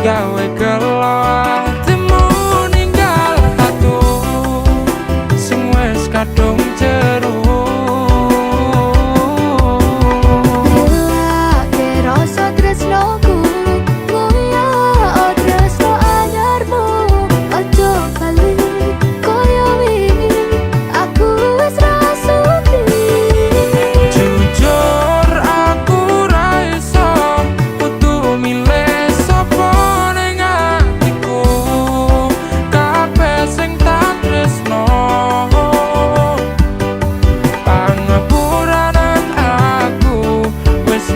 gawe gelo atimu ninggal tatu sing wis kadung jeru.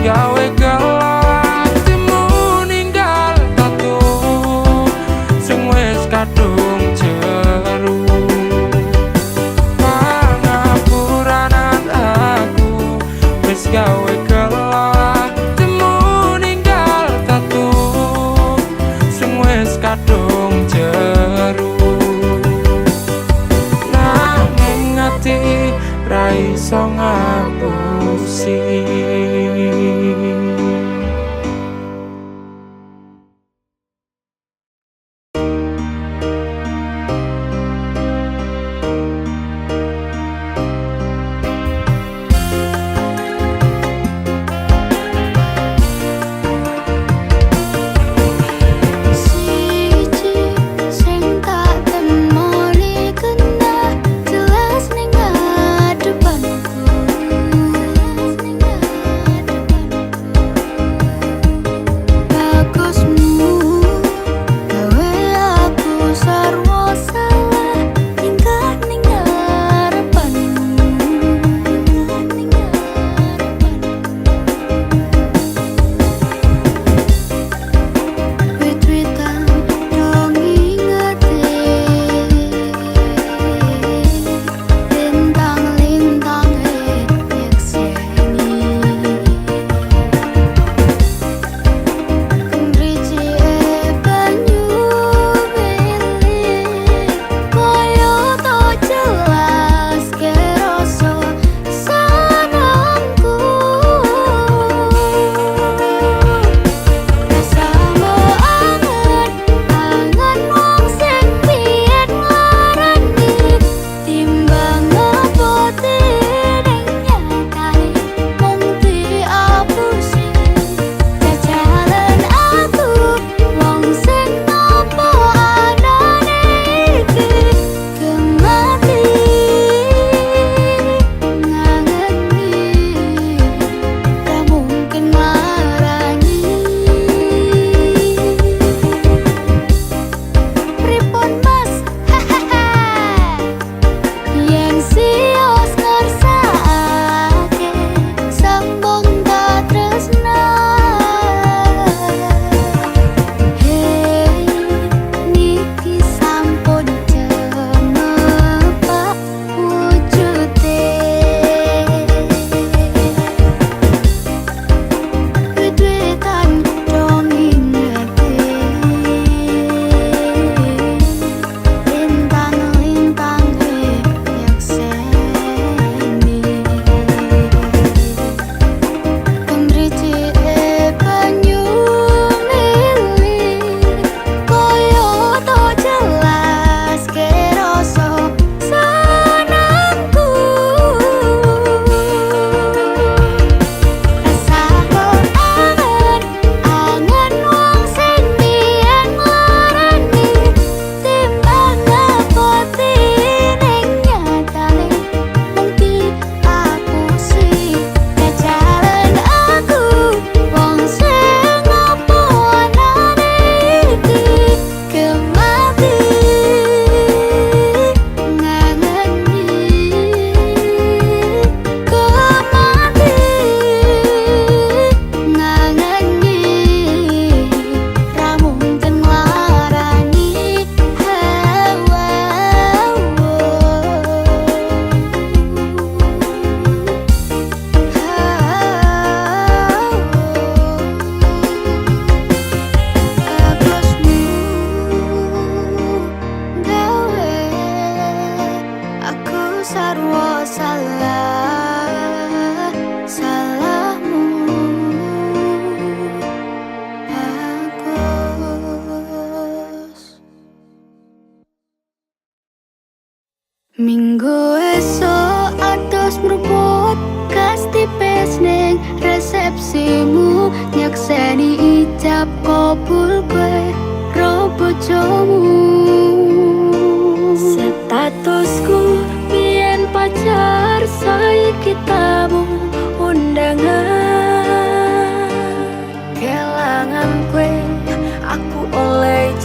Gawe gelo atimu ninggal tatu sing wis kadung jeru. Pangapuranan aku wis gawe gelo atimu ninggal tatu sing wis kadung jeru. Nanging ati ra iso ngapusi. Siji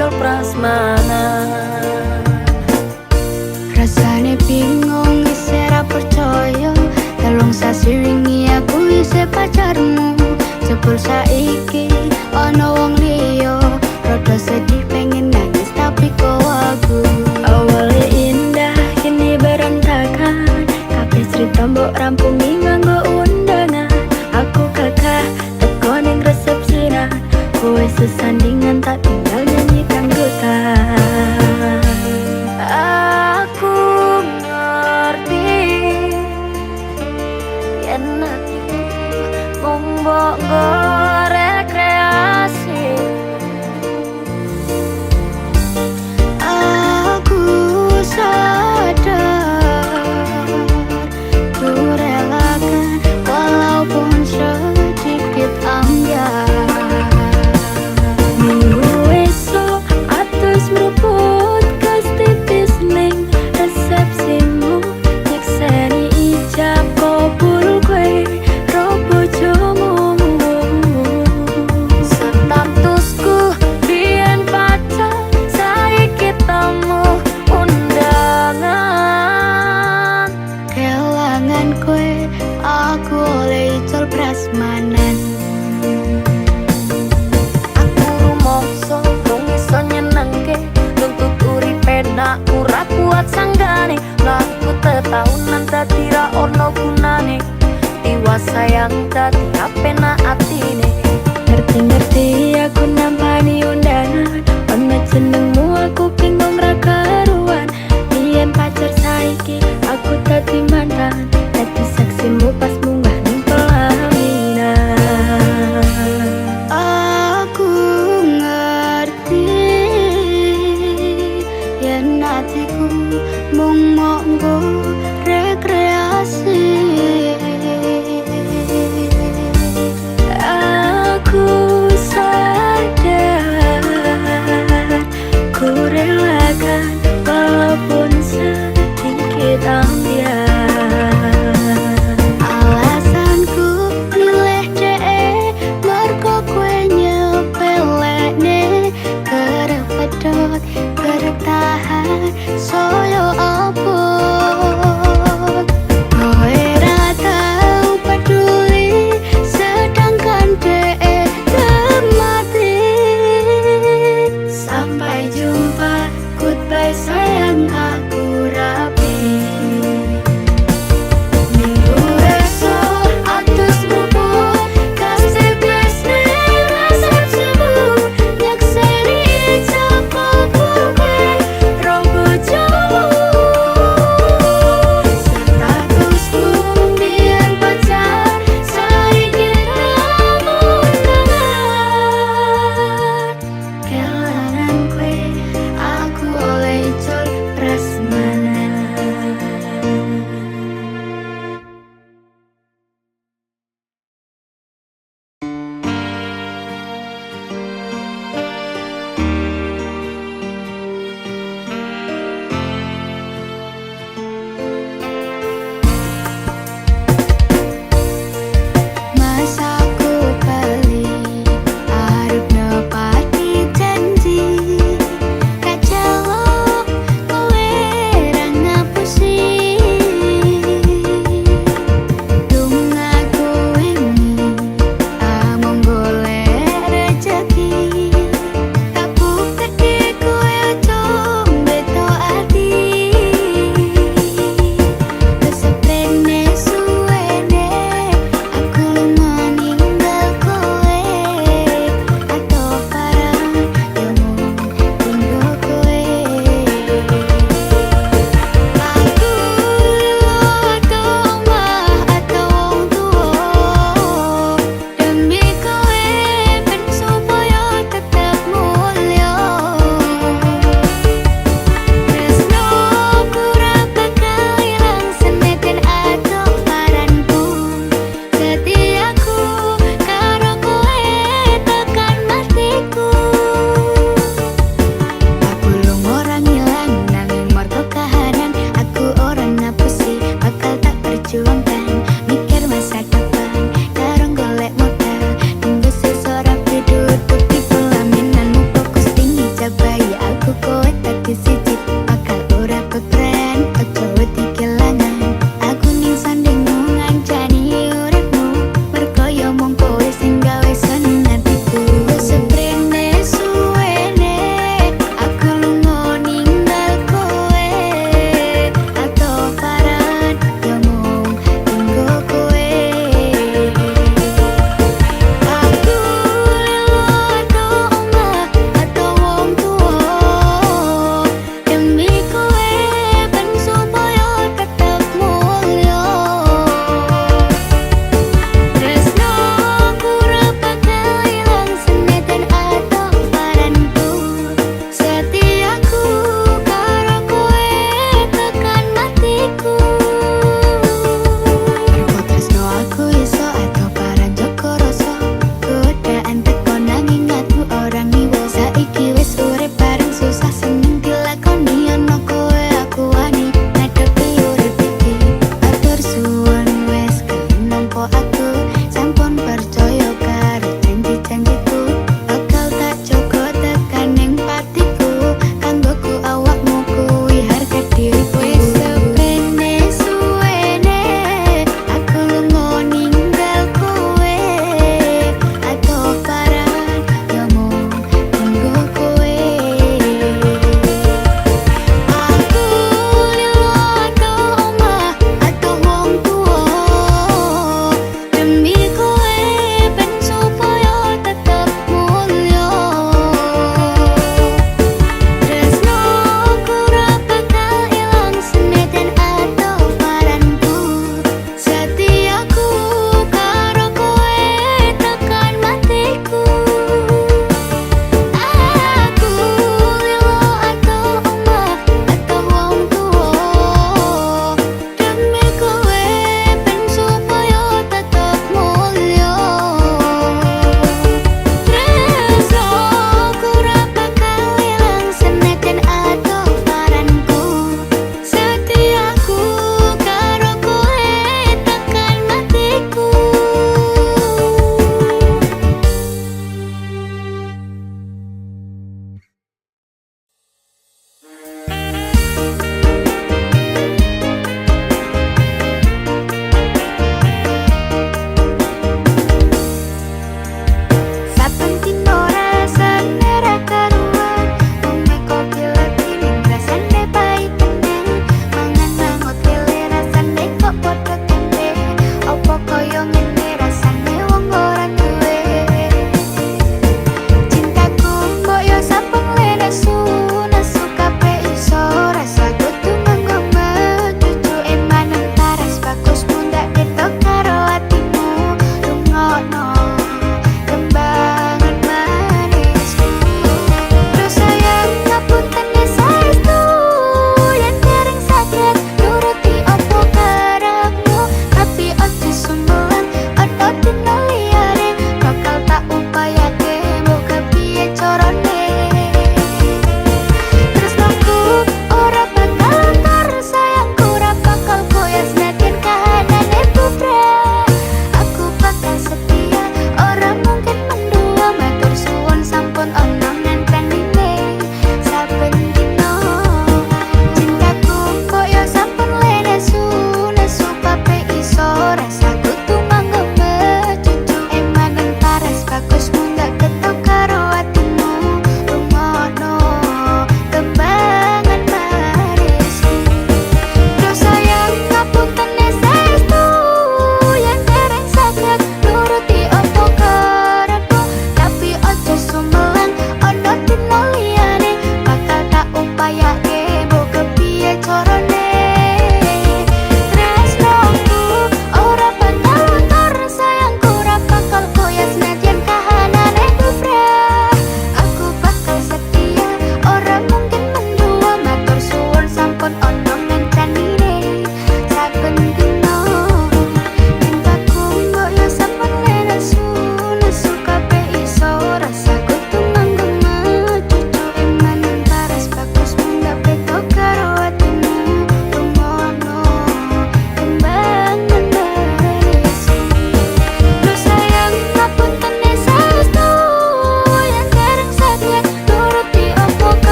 muncul prasmanan. Rasane bingung isih ra percaya, telung sasi wingi aku isih pacarmu. Jebul saiki ana wong liya, rada sedih pengen nangis tapi kok aku. Awalnya indah kini berantakan, kabeh cerita mbok rampungi nganggo undangan. Aku kakak teko ning resepsinan, kowe sesandingan tak tinggal nyanyi dangdutan. Aku ngerti yen atiku mung mbok rekreasi. Aku sadar ku rela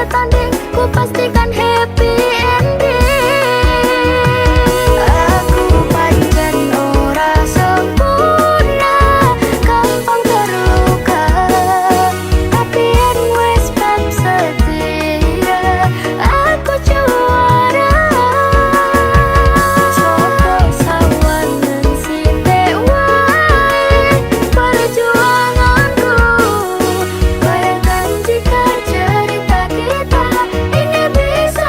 kita tanding, ku pastikan happy ending. Aku pancen ora sempurna, gampang terluka, tapi yen wis bab setia, aku juara. Coba sawangan sithik wae perjuanganku. Bayangkan jika cerita kita ini bisa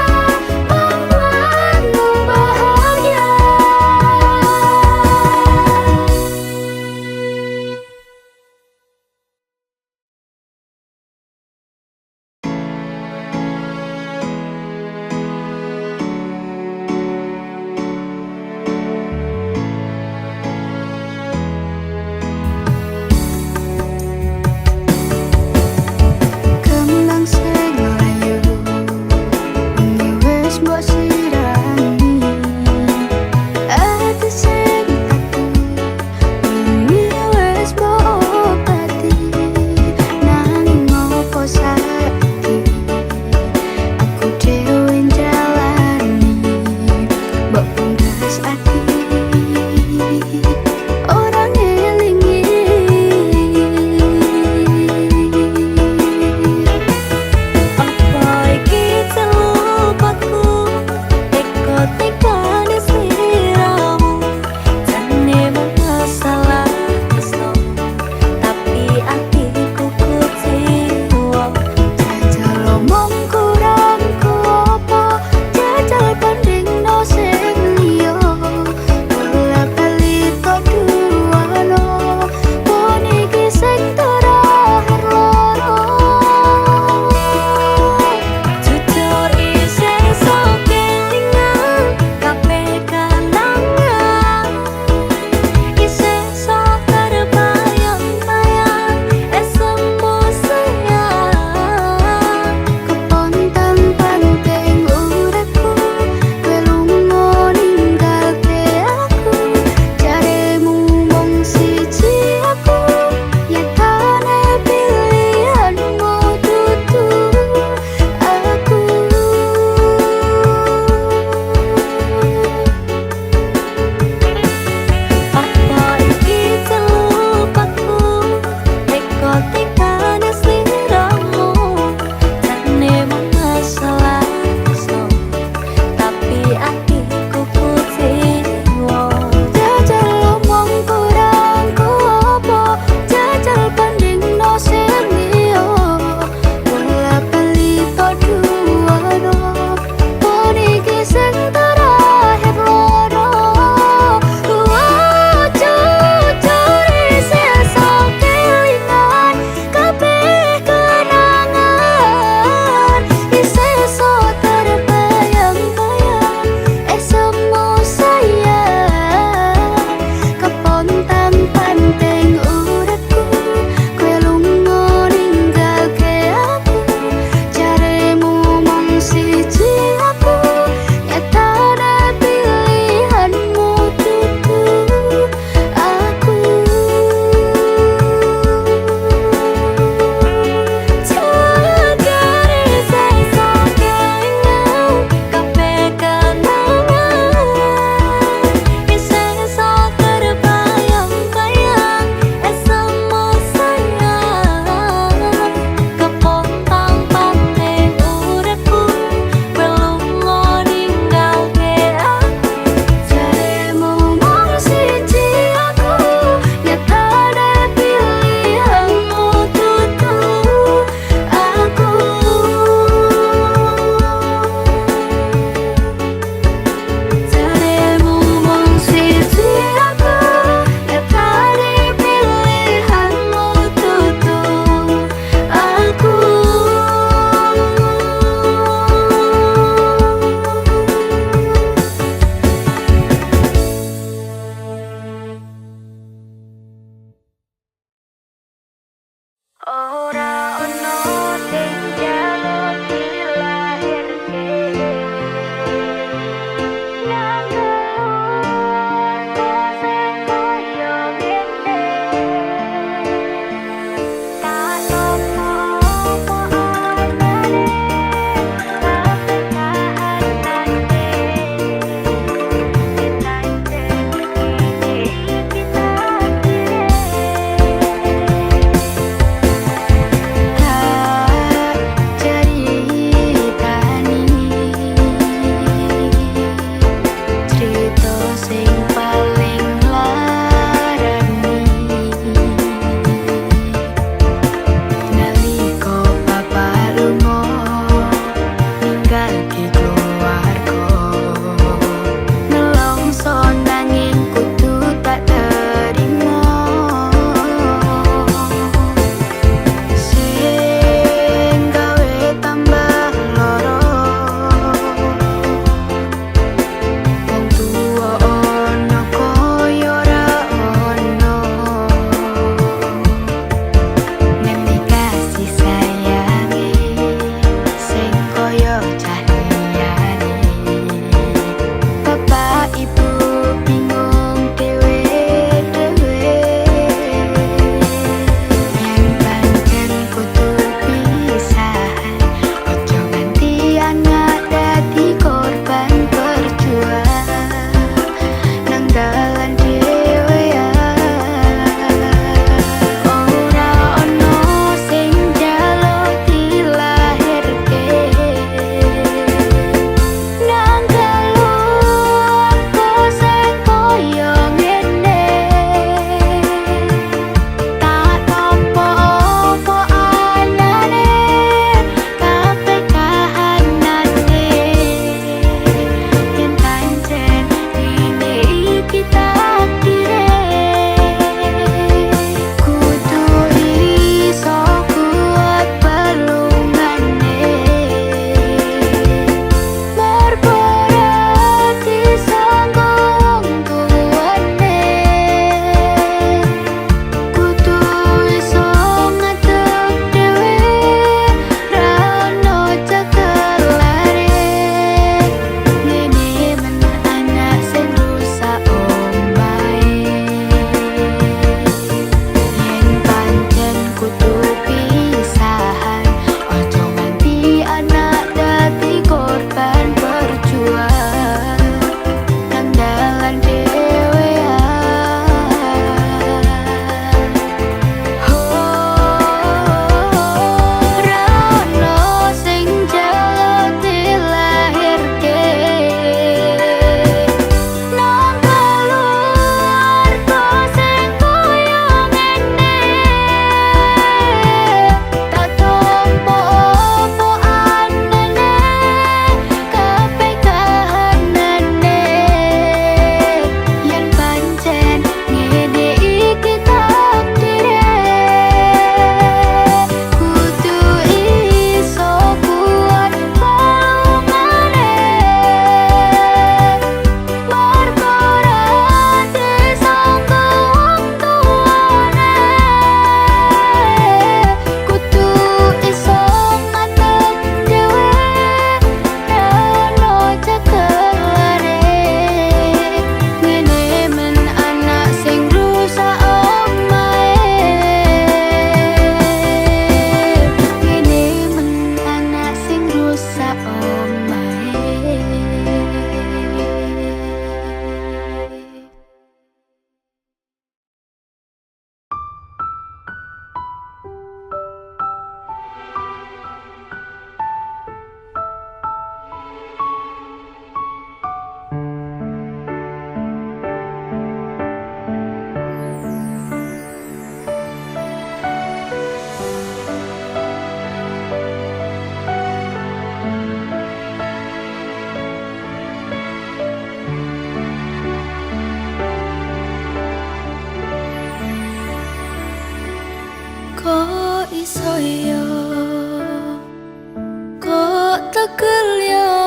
tegel yo,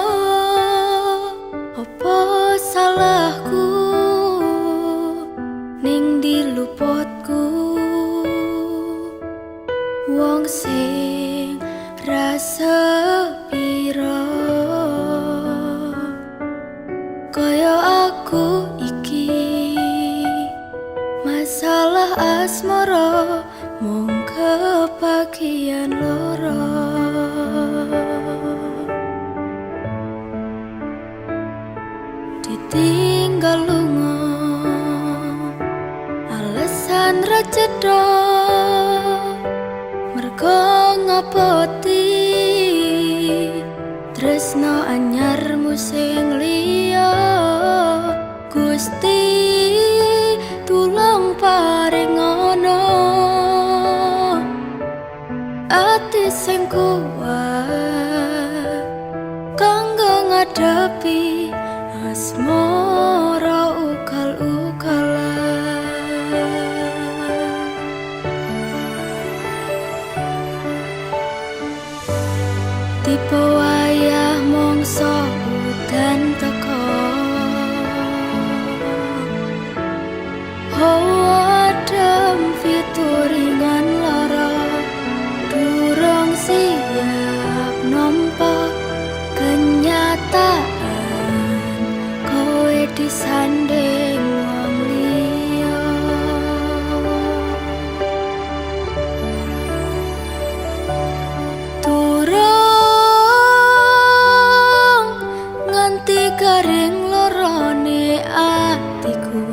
apa salahku ning diluputku. Wong sing rasa piro kaya aku iki, masalah asmara mung kebagian loro. Ditinggal lunga alasan ra cedha, mergo ngapoti tresno anyarmu sing liya. Gusti tulung paringono ati sing kuat kanggo ngadepi asmara ugal-ugalan. Tipe wayah mongso udan teko, adem fituringan lara, durung siap nampa kenyataan kowe disanding wong liya. Durung nganti garing lorone atiku,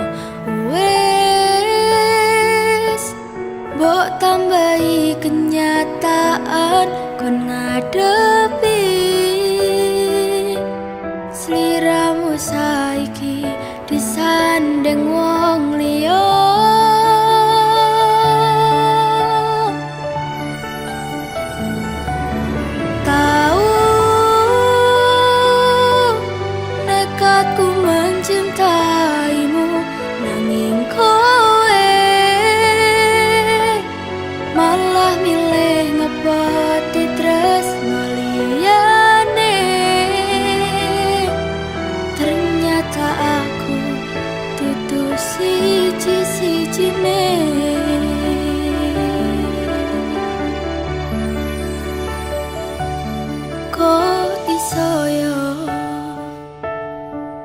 mbok tambahi kenyataan kon ngadepi sliramu saiki disanding wong liya. Tahu nekatku mencintaimu, nanging kowe malah milih ngepoti tresno liyane. Ternyata aku dudu siji-sijine. Kok iso yo,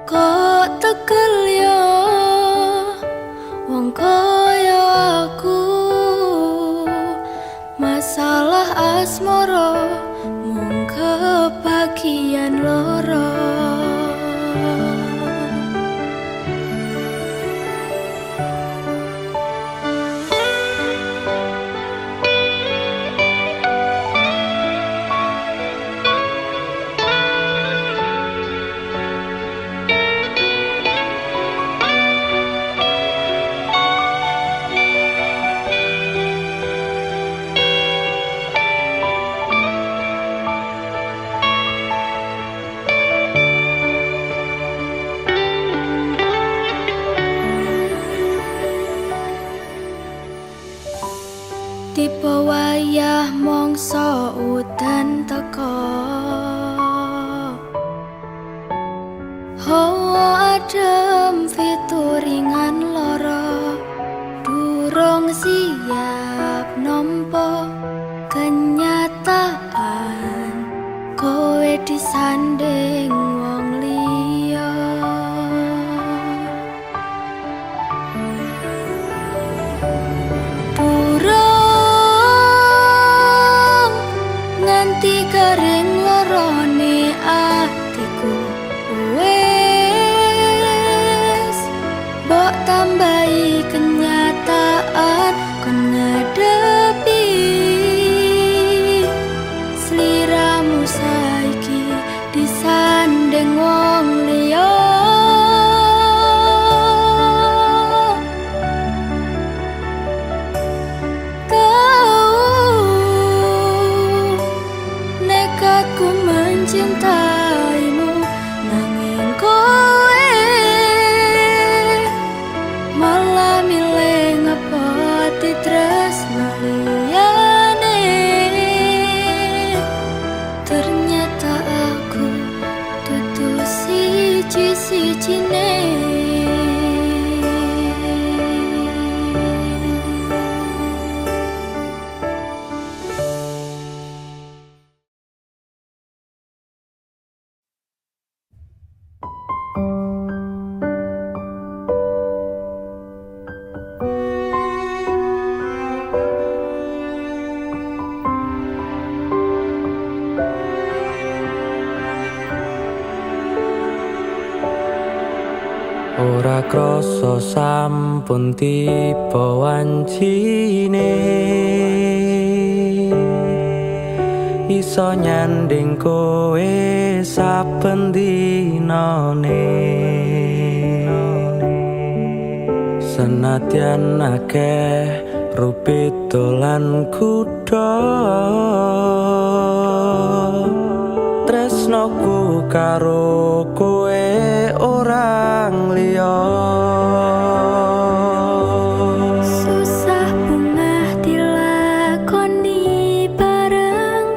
kok tegel yo, wong kaya aku, masalah asmara mung kebagian loro. Tipe wayah mongso udan teko, hawa adem fituringan lara, durung siap nampa kenyataan kowe disanding wong liya. Nganti garing lorone atiku, wes mbok tambahi kenyataan kon ngadepi sliramu saiki disanding wong liya. Ku mencintaimu, nanging kowe malah milih ngepoti tresno liyane. Ternyata ora krasa sampun tiba wancine iso nyanding kowe saben dinane senadyan akeh rupit dolan kuda tresnoku karo kowe orang liya Susah bungah dilakoni bareng-bareng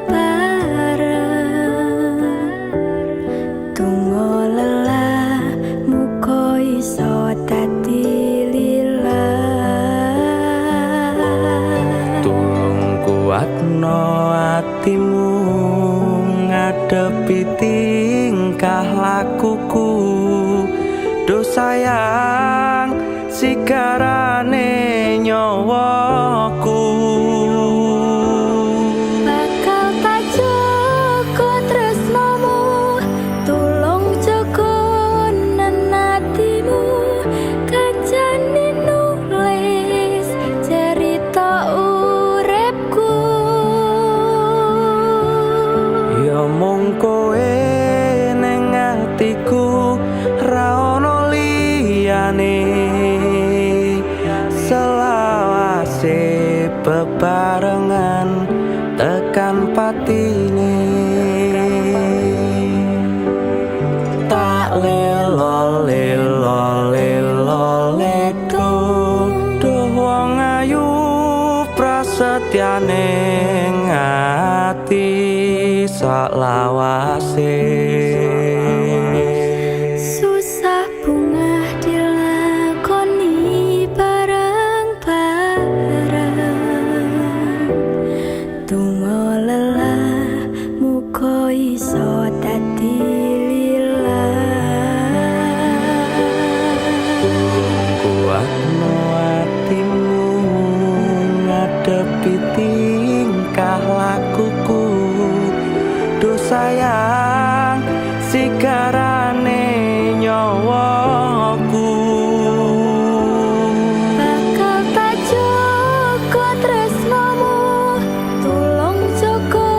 Tunggu lelah muka iso dadi lilah tulung kuatno atimu ngadepi tingkah lakuku do sayang sigarane nyawaku Bakal tak jaga tresnomu tulung jaga nenatimu kancane nulis cerita uripku ya mung kowe ning atiku ra ono liyane selawase bebarengan tekan patine tak lelo lelo lelo leku duh wong ayu prasetyane ngati sak lawase Susah bungah dilakoni bareng-bareng Tunggu lelah muka iso dadi lilah kuatno atimu ngadepi tingkah lakuku do sayang sigarane nyawaku Bakal tak jaga tresnomu tulung jaga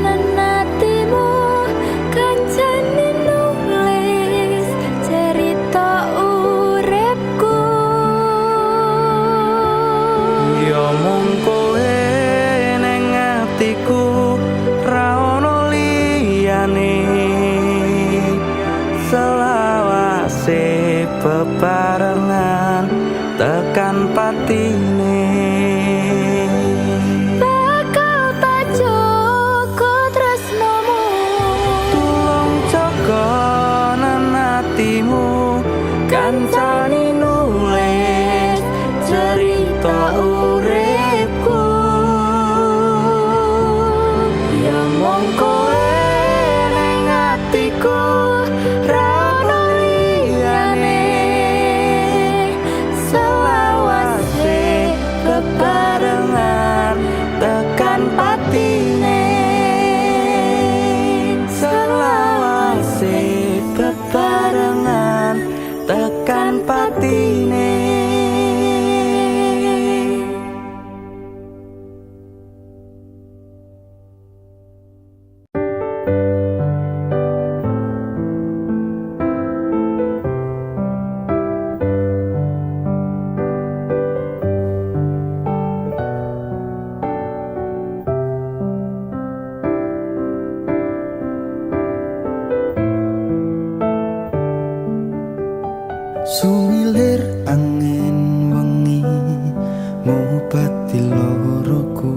nenatimu kancane nulis cerita uripku ya mung kowe ning atiku ra ono liyane selawase bebarengan tekan patine Bakal tak jaga tresnomu tulung jaga nenatimu kancane nulis cerita uripku ya mung kowe ning atiku ra ono liyane selawase bebarengan tekan patine selawase bebarengan tekan patine Sumilir angin wengi ngobati loroku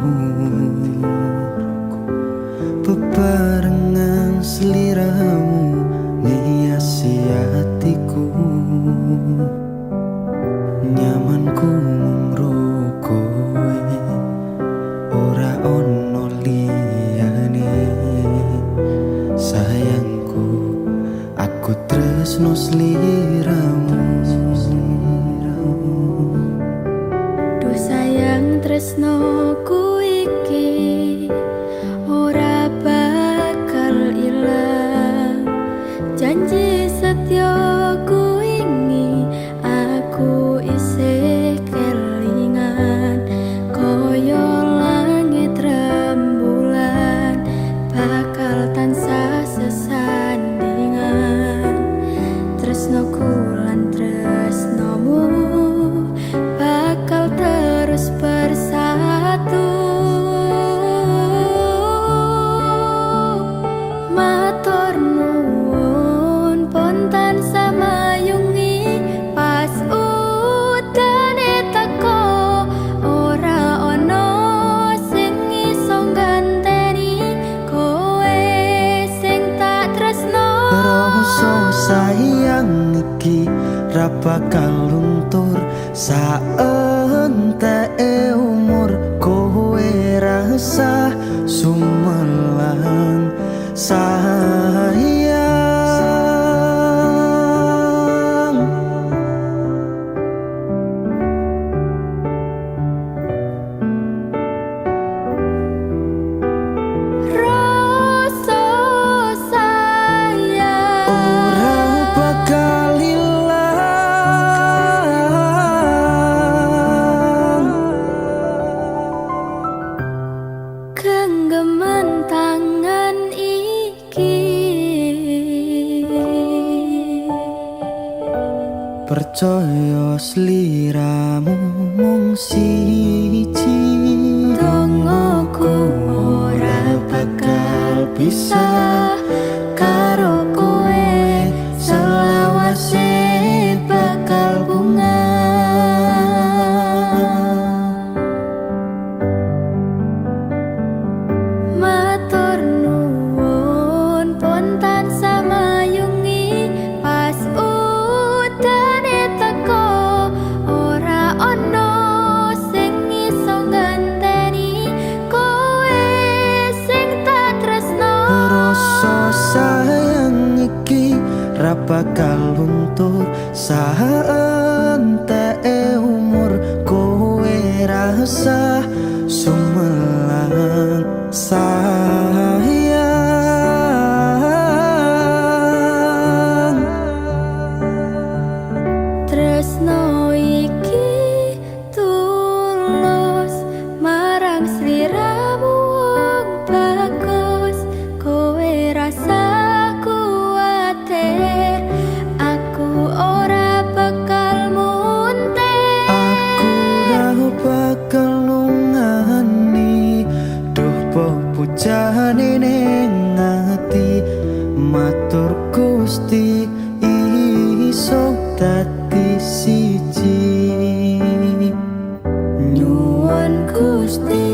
bebarengan sliramu ngiasi hatiku nyamanku mung kowe ora ono liyane sayangku aku tresno sliramu Duh sayang tresnoku iki ora bakal ilang janji setyaku ingin sesandingan. Tresnoku lan tresnomu bakal terus bersatu. Matur nuwun pontan samayungi pas udane teko, ora ono sing iso ganteni kowe sing tak tresno. Rasa sayang iki ra bakal luntur saenteke umur. Kowe rasa sumelang sayang. Rasa sayang Ora bakal ilang. genggaman tangan iki. Percaya sliramu mung siji, Dongoku ora bakal bisa karo kowe, selawase bakal bunga. Matur nuwun pontan samayungi pas udane teko, ora ono sing iso ganteni kowe sing tak tresno. rasa sayang iki ra bakal luntur saenteke umur. Kowe rasa sumelang sayang. Tresno iki tulus marang sliramu wong bagus. Kowe rasa kuwatir, aku ora bakal muntir. Aku ra bakal lungani, duh pepujane ning ati. Matur Gusti iso dadi siji. Nyuwun Gusti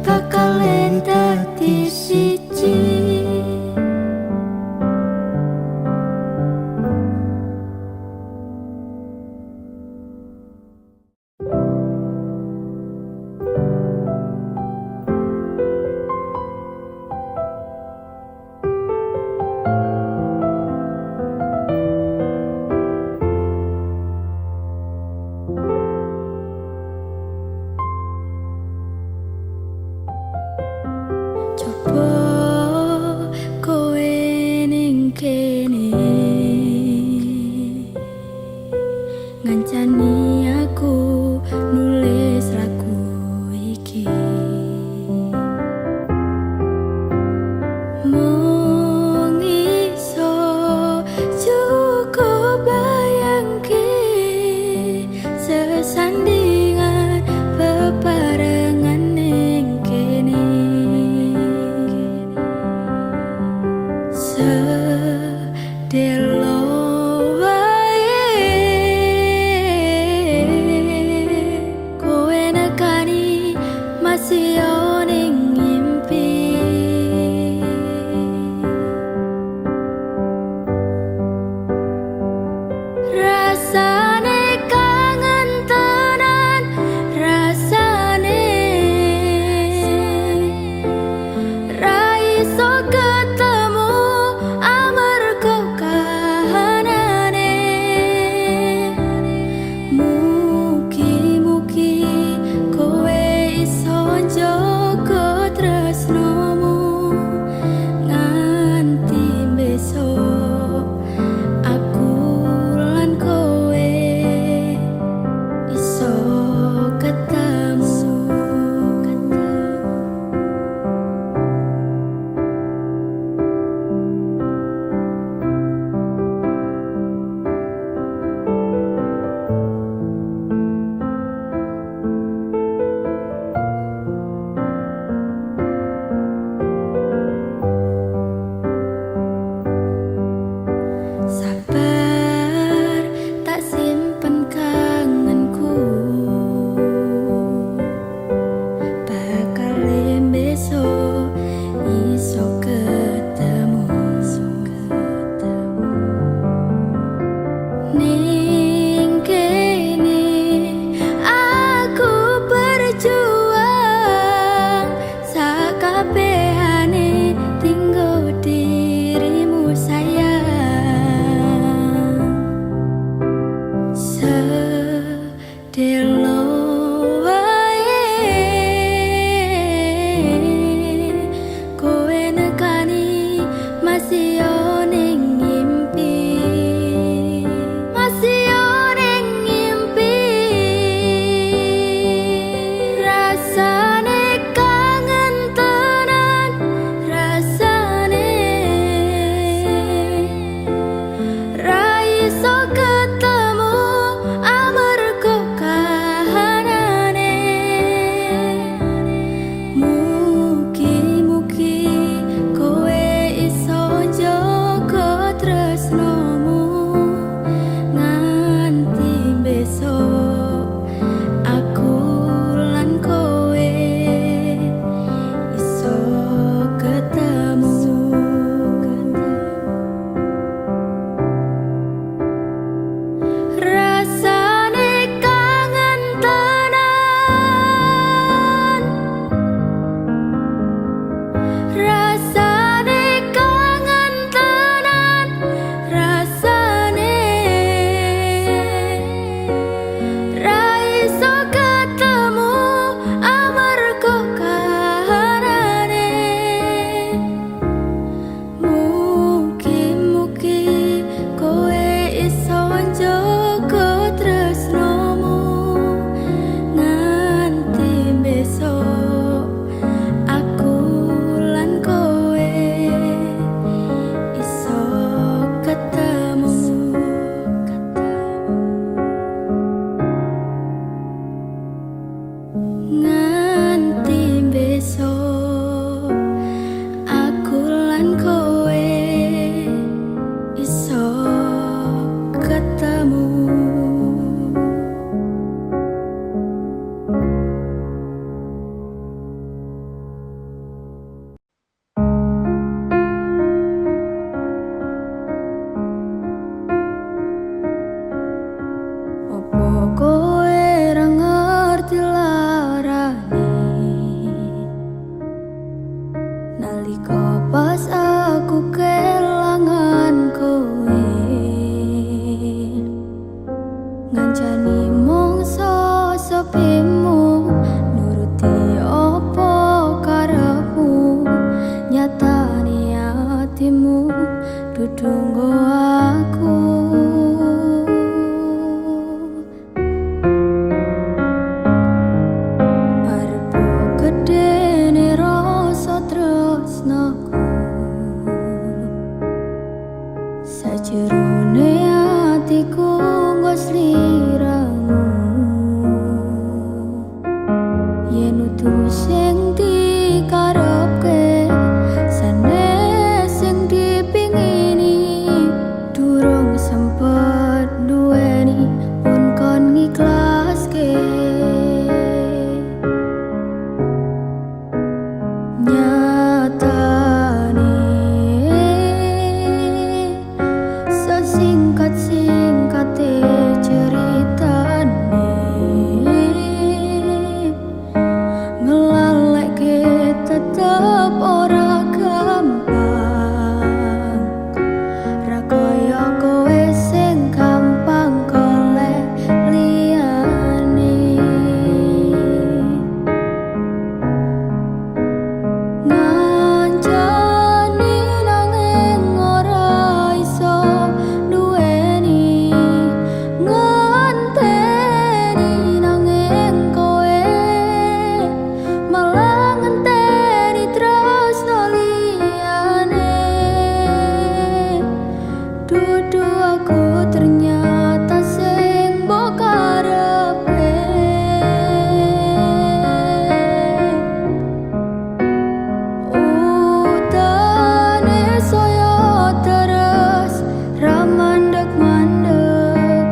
bakal dadi siji. pas aku kelangan kowe ngancani mongso sepimu nuruti opo karepmu nyatani hatimu dudu nggo aku arep gedene rasa tresnaku sajerone atiku nggo sliramu yen utuh sing dikarepke sanes sing dipingini durung sempet duweni pun kon ngiklaske nyatane sesingkat-singkate ceritane ngelaleke tetep ora gampang ra kaya kowe sing gampang golek liyane ngancani nanging ora iso duweni ngenteni nanging kowe malah ngenteni tresno liyane dudu aku ternyata sing mbok karepke utane saya terus ra mandek-mandek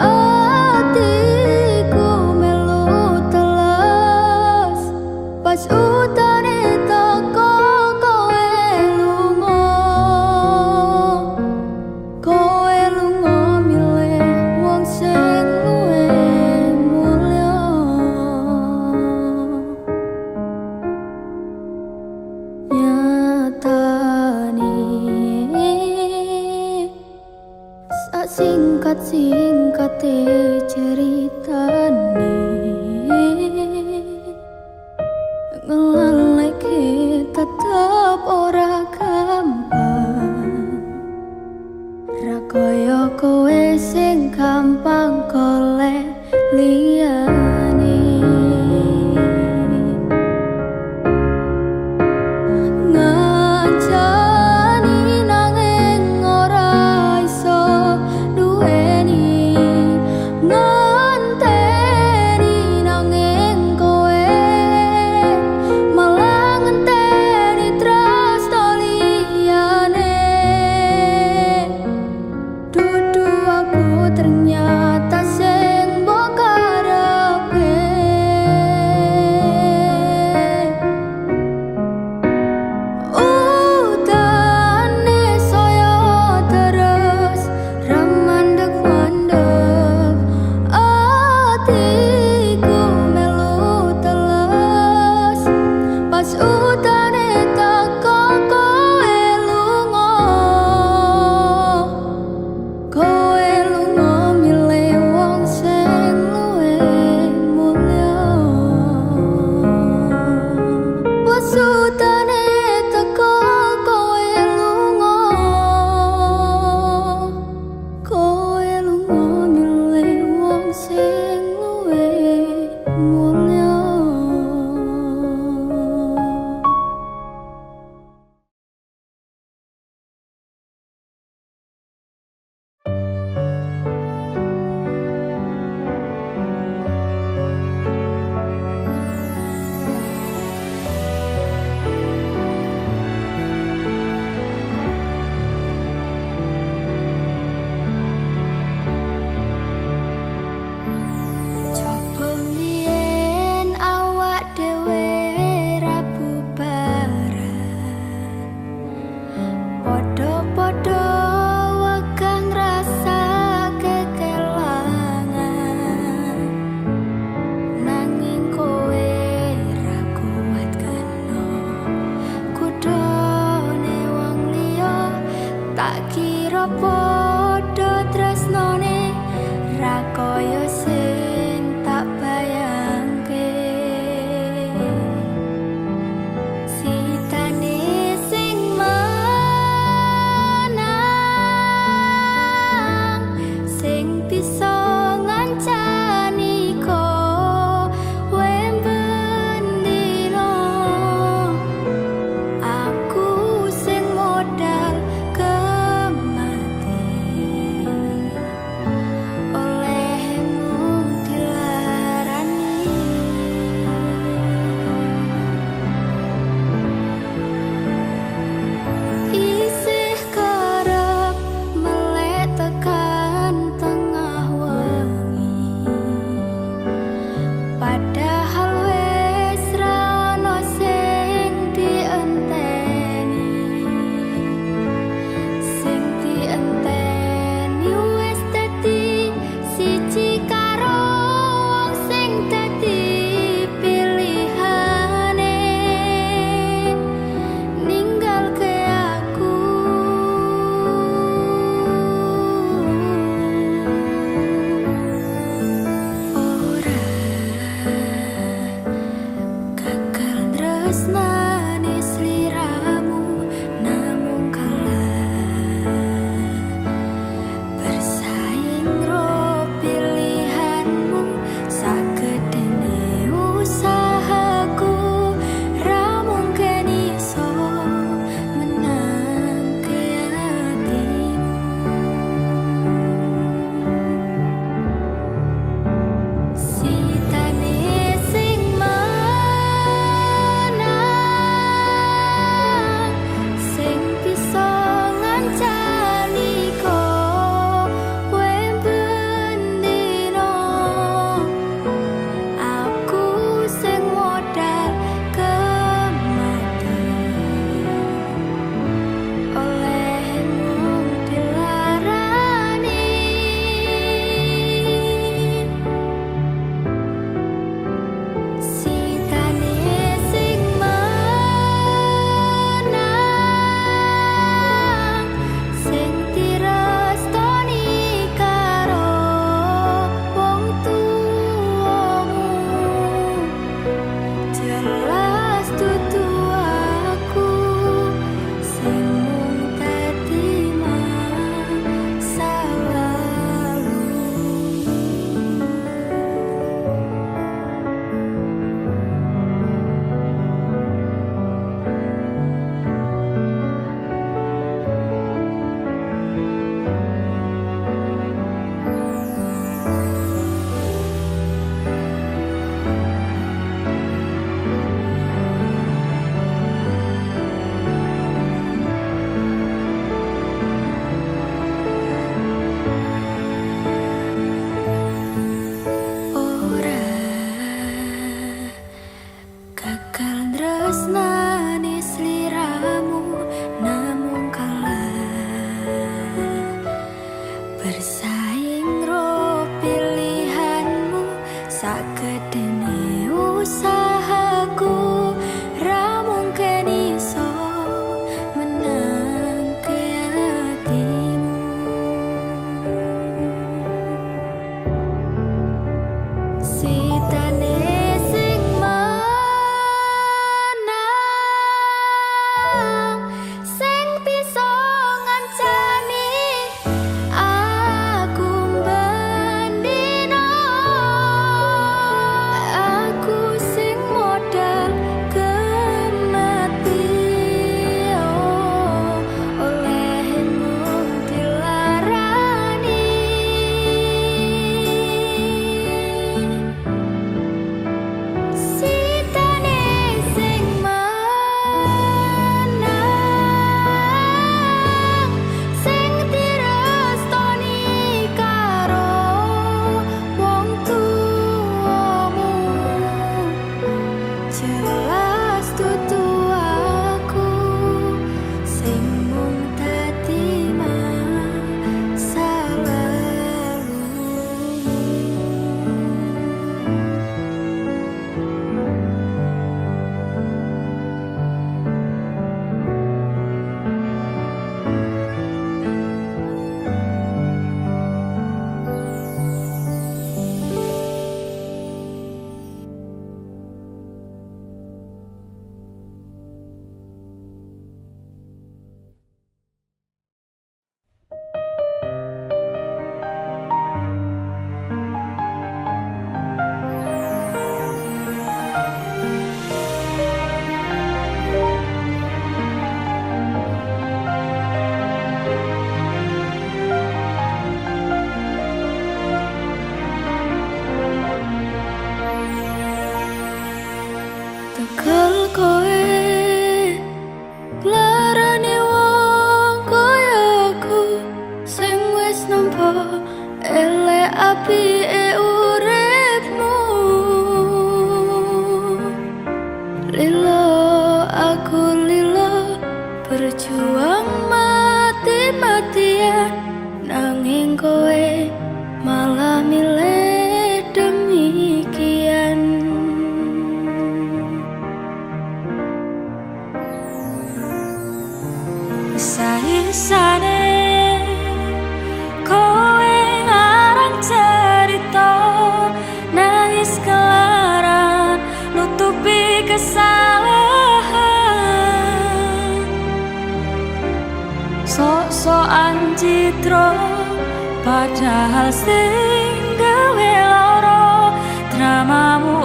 atiku melu teles pas utane teko kowe lunga milih wong sing luwih mulya nyatane sak singkat-singkate ceritane ngelaleke tetep ora gampang ra kaya kowe sing gampang golek liyane ngancani nanging ora iso duweni ngenteni nanging kowe malah ngenteni padha tresnane ra kaya sing tak bayangke sitane sing menang sing bisa ngancani kowe bendino aku sing modal kemati olehmu dilarani isih kerep melek tekan tengah wengi padahal wis ra ono sing dienteni wis dadi siji karo wong sing dadi pilihane ninggalke aku ora gagal tresnani sliramu namung kalah bersaing ro pilihanmu sagedene usahaku ra mungkin iso menangke hatimu sitane sing menang aku lilo berjuang mati-matian, nanging kowe malah milih demikian. Saisane kowe ngarang cerita, nangis kelaran nutupi kesalahan. Sok-sokan citra padahal sing gawe lara, dramamu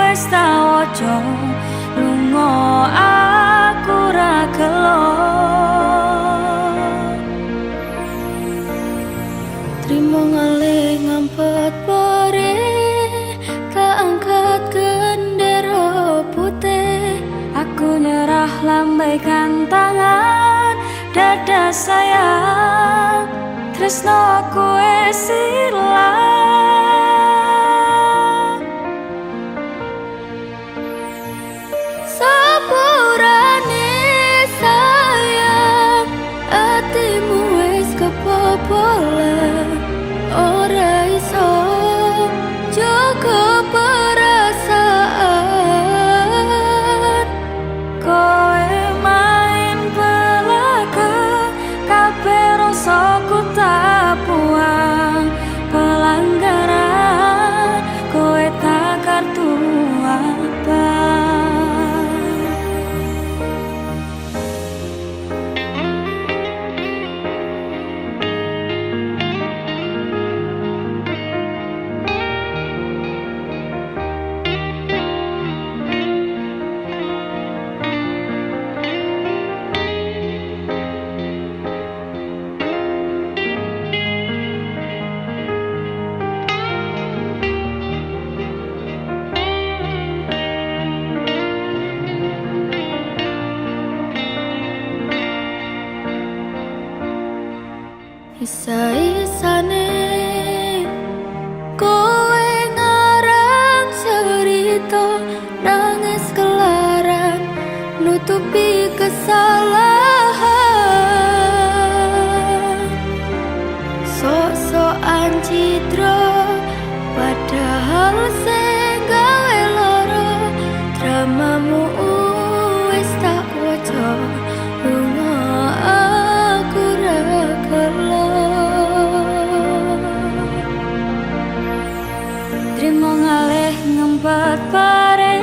wis tak waca, lunga aku ra gelo. Trimo ngalih ngampet pare, tak angkat gendera putih. Aku nyerah lambaikan tangan, dada sayang, tresnoku wis ilang. Sepurane sayang, atimu wis kebobolan, ora iso jaga perasaan. Kowe main belakang, kabeh rasaku tak buang. Pelanggaran kowe tak kartu abang. Isa-isane kowe ngarang cerita, nangis kelaran nutupi kesalahan. Sok-sokan citra padahal sing gawe lara, dramamu wis tak waca, lunga aku ra gelo. Trimo ngalih ngempet pare,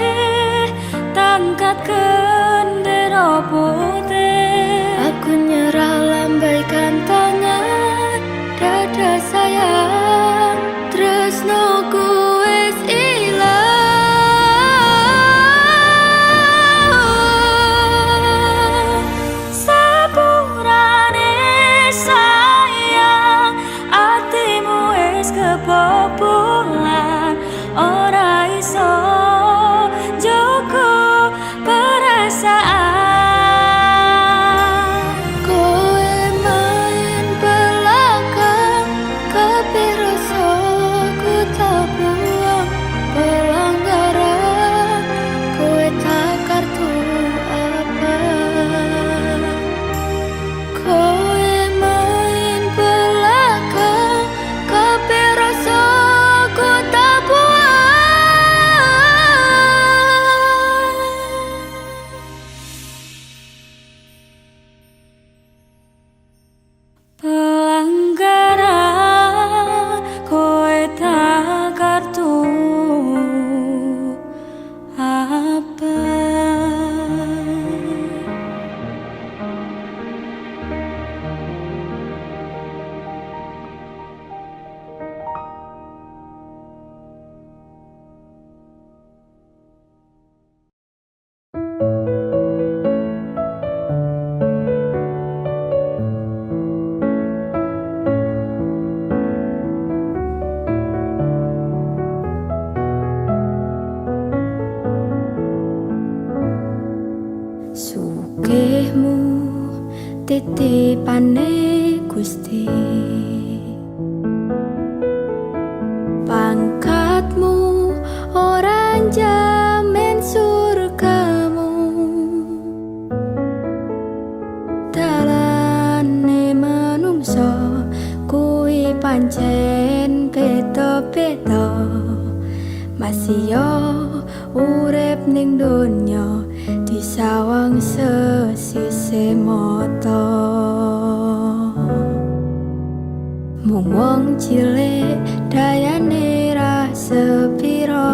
tangkat gendera putih. Aku nyerah lambaikan tangan, dada sayang, tresnoku wis ilang. Sepurane sayang, atimu wis kebobolan, ora iso jaga perasaan. Kowe main belakang, kabeh rasaku tak buang. Pelanggaran kowe tak kartu abang. Kowe main belakang, kabeh rasaku tak buang. Pelanggaran kowe tak kartu abang. Sugihmu titipane Gusti, pangkatmu ora njamin surgamu. masih yo urip ning donya disawang sesise mata. Mung wong cilik dayane ra sepiro,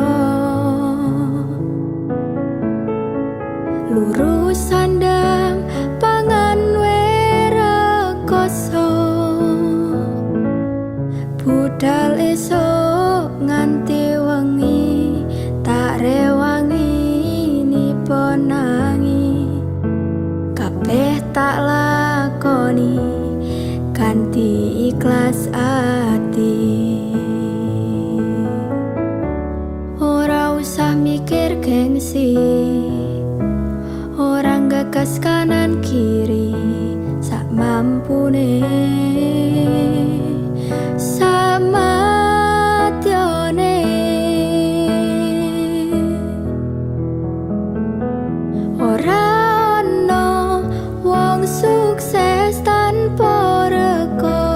lurus sandang pangan werekoso, budal esok nganti wengi tak rewangi nipo nangi, kabeh tak lakoni kanthi ikhlas ati. Ora usah mikir gengsi, orang gagas kanan kiri, sak mampune sama tione. Ora ono wong sukses tanpa rekoso,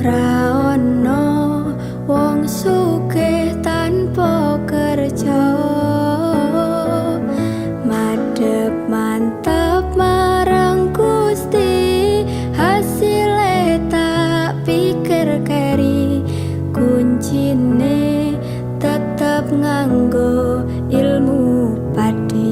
ora ono wong sugih tanpa kerja. Madhep mantep marang Gusti, hasile tak pikir keri, kuncine tetep nganggo ilmu padi.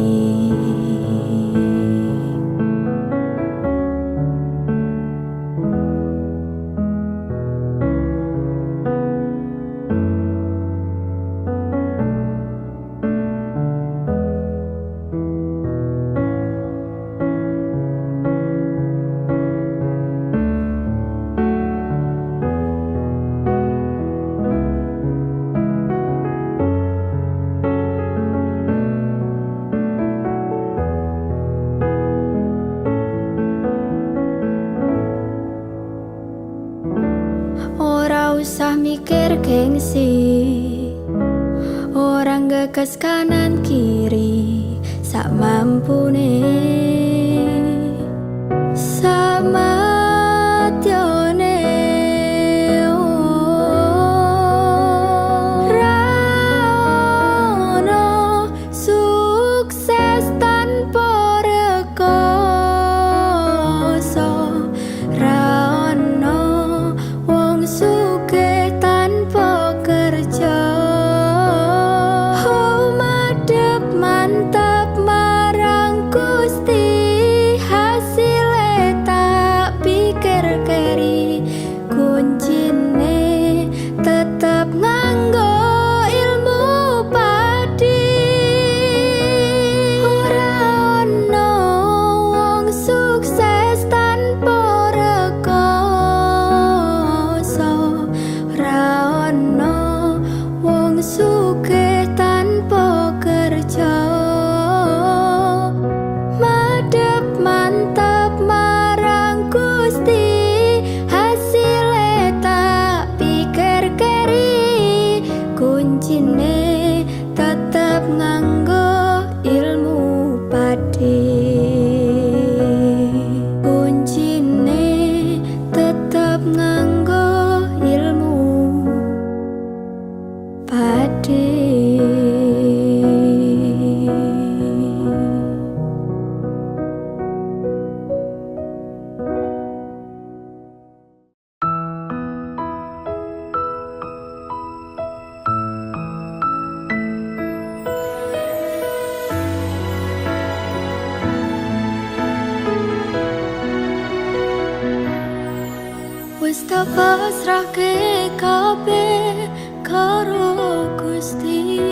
Ora usah mikir gengsi, orang gagas kanan kiri, sak mampune sama tione. Ora ono sukses tanpa rekoso, ora ono wong sugih tanpa kerja. Oh, madhep mantap marang Gusti, hasile tak pikir keri, kuncine tetep nganggo ilmu padi. Ora ono wong sukses tanpa rekoso, ora ono wong sugih tanpa kerja. Madhep mantap marang Gusti, hasile tak pikir keri, kuncine tetep nganggo ilmu padi. Kuncine tetep nganggo ilmu padi. Wis tak pasrahke kabeh karo Gusti,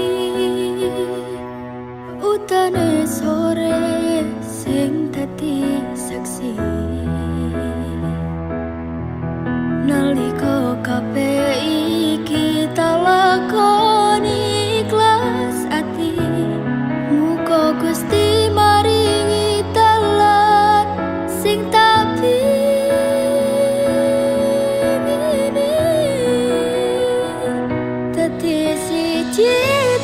utane sore sing dadi saksi. Nalika kabeh iki tak lakoni ikhlas ati, muga Gusti maringi dalan sing tak siji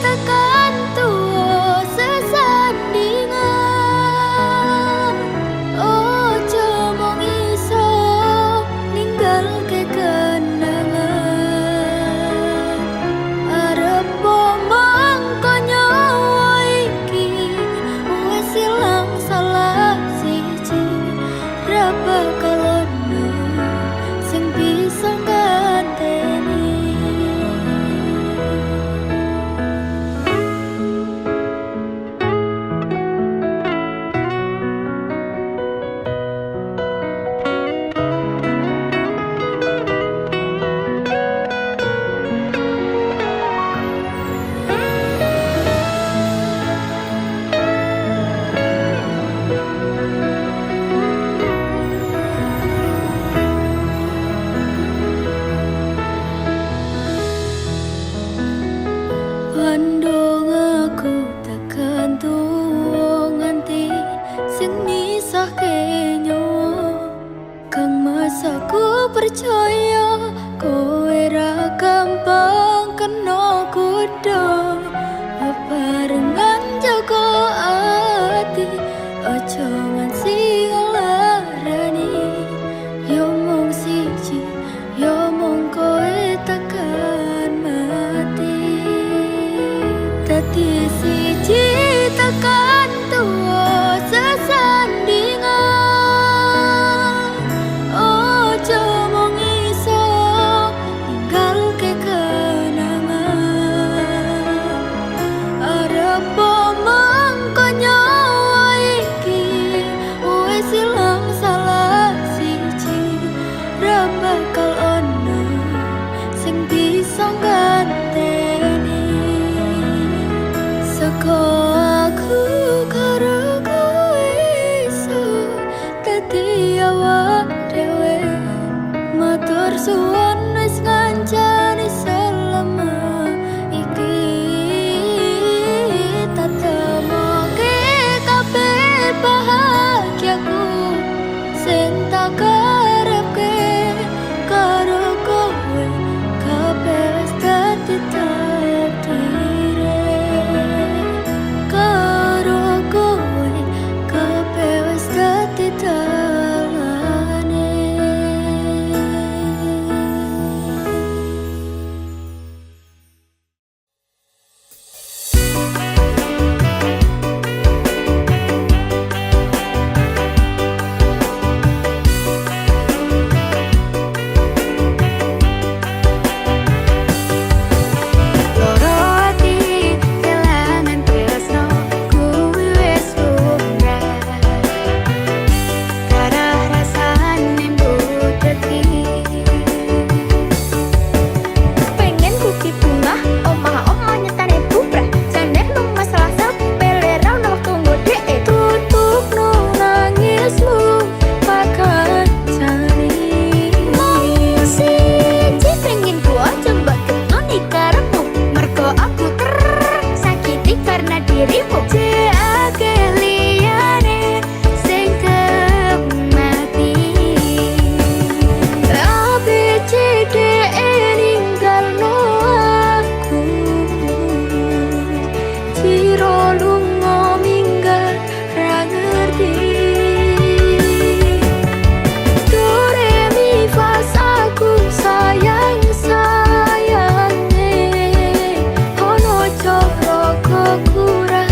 tekan tuwa sesandingan. Jangan sing larani, yo mung siji, yo mung kowe tekan mati. Dadi siji tekan tuwa sesandingan. Ojo mung iso ninggalke kenangan. Arep mengko nyawa iki wis ilang salah siji. Ra bakal ono sing bisa nganteni. Seko aku karo kowe iso dadi awak dhewe. Matur suwun wis ngancani selama iki. Tak temoke kabeh bahagiaku sing tak karepke karo kowe. Kabeh wis dadi takdire karo kowe. Kabeh wis dadi dalane. Loro ati kelangan tresno kuwi wis lumrah. Darah rasane mbuteti. Pengen kuki bunga, omah-omah nyetane bubrah. Jane nang masalah sepele ra ono wektu ngodheke. Tutupno nangismu pakancani. Mau siji pengen ku aja mbak ketoni karepmu. Mergo aku tersakiti karena dirimu. Jake liyane sing kemati. ABCDE ninggalno aku. Ciro lunga minggat ra ngerti. Do re mi fa sa ku sayang sayange. Ono coro kurang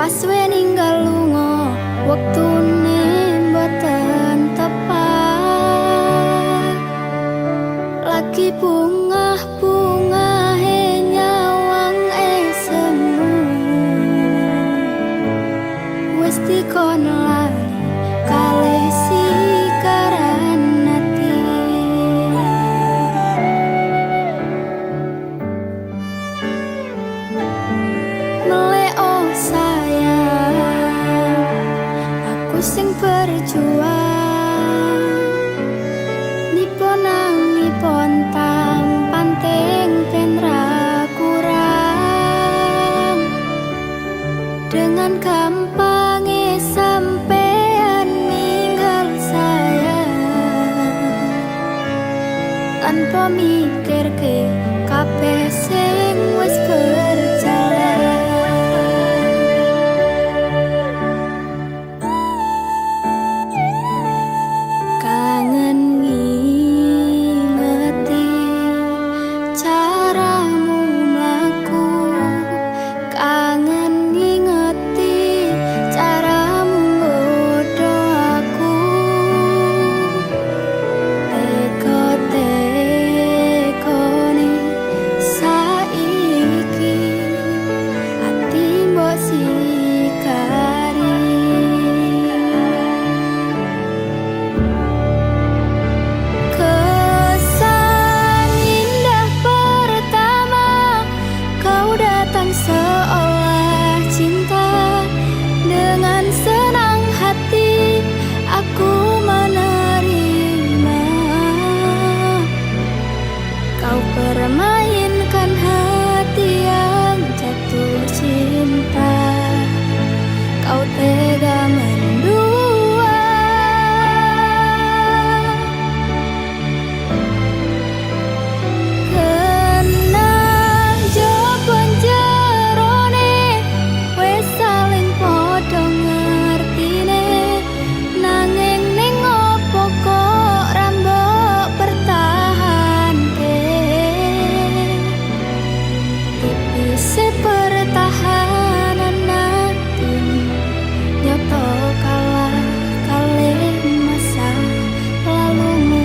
Pas we ninggal lunga, wektune mboten tepat. Lagi bungah-bungahe nyawang semu. Wis dikon lali kalih sikaran ati. Meleo sayang, aku sing berjuang. Nipon tampan teng ben ra kurang. Dengan gampangnya sampean ninggal saya, tanpa mikir ke kabeh sing wis berjalan. Kangen ngingeti caramu mlaku, kangen ngingeti caramu nggodho aku. Teko-tekone saiki ati mbok sikari. Kesan indah pertama kau datang seolah cinta. Dengan senang hati aku menerima. Kau permainkan hati yang jatuh cinta. Kau tega mendua. Kena jawaban jerone, wes saling podo ngertine. Nanging ning opo kok rambok pertahanke. Tipise pertahanan ati nyoto kalah kalih masa lalumu.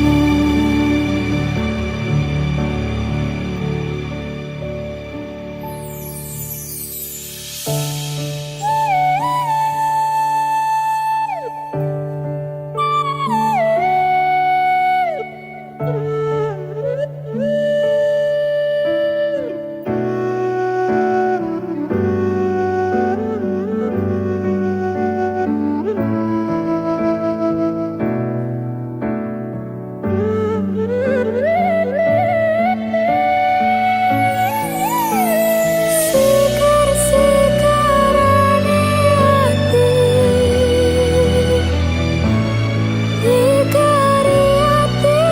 Sekar-sekarane ati, ikari ati.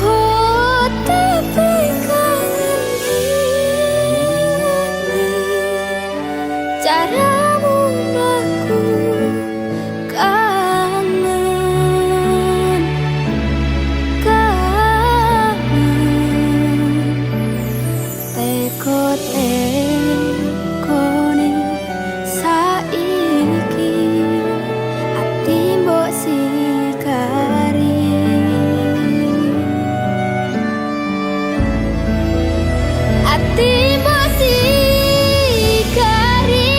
Oh, tapi kangen ngingeti caramu mlaku. Kangen, teko-tekone saiki ati mbok sikari. Ati mbok sikari.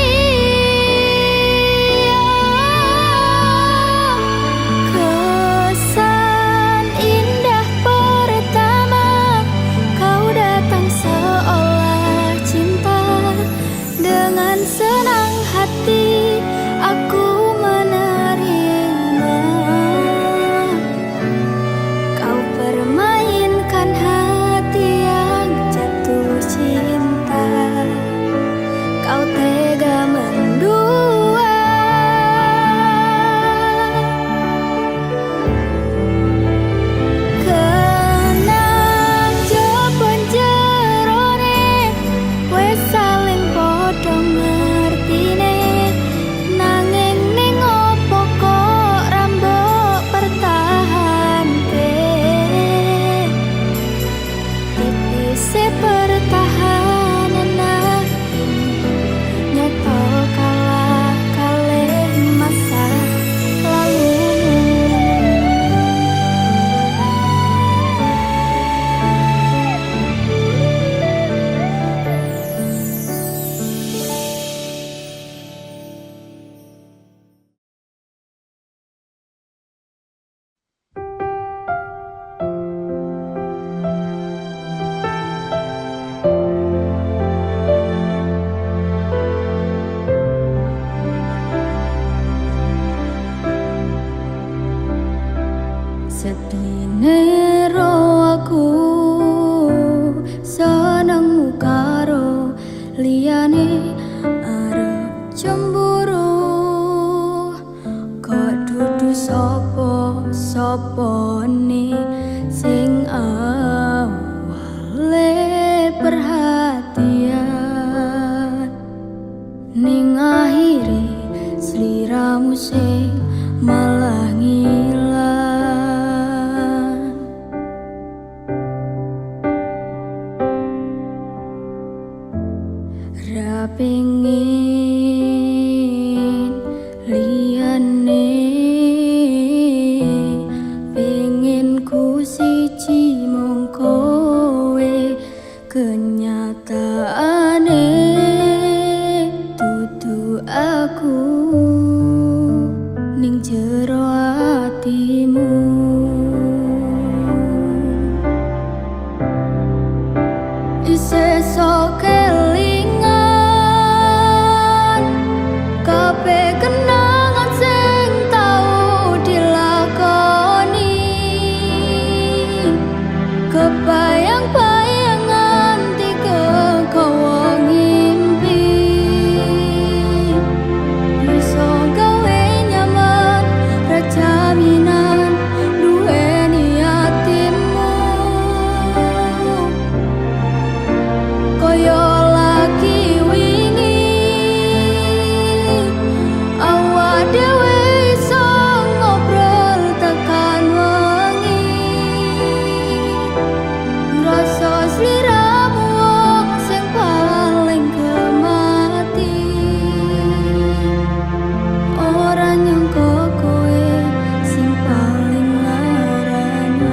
Ra pengin liyane, pengen ku siji mung kowe. Kenyataane dudu aku ning jero atimu. Isih sok kelingan kabeh kenangan sing tau dilakoni. Kebayang-bayangan tiga gawa ngimpi, bisa gawe nyaman ra jaminan duweni atimu. Koyo lagi wingi awak dhewe iso ngobrol tekan wengi. Ngrasa sliramu wong sing paling kemati. Ora nyangka kowe sing paling larani.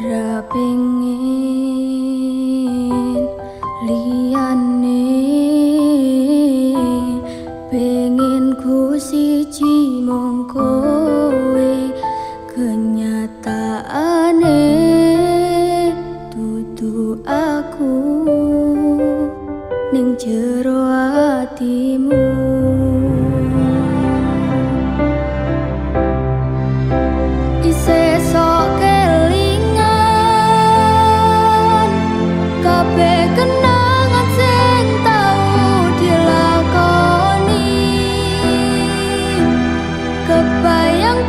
Ra pengin liyane, pengen ku siji mung kowe. Kenyataane dudu aku ning jero atimu. Isih sok kelingan kabeh kenangan sing tau dilakoni. Kebayang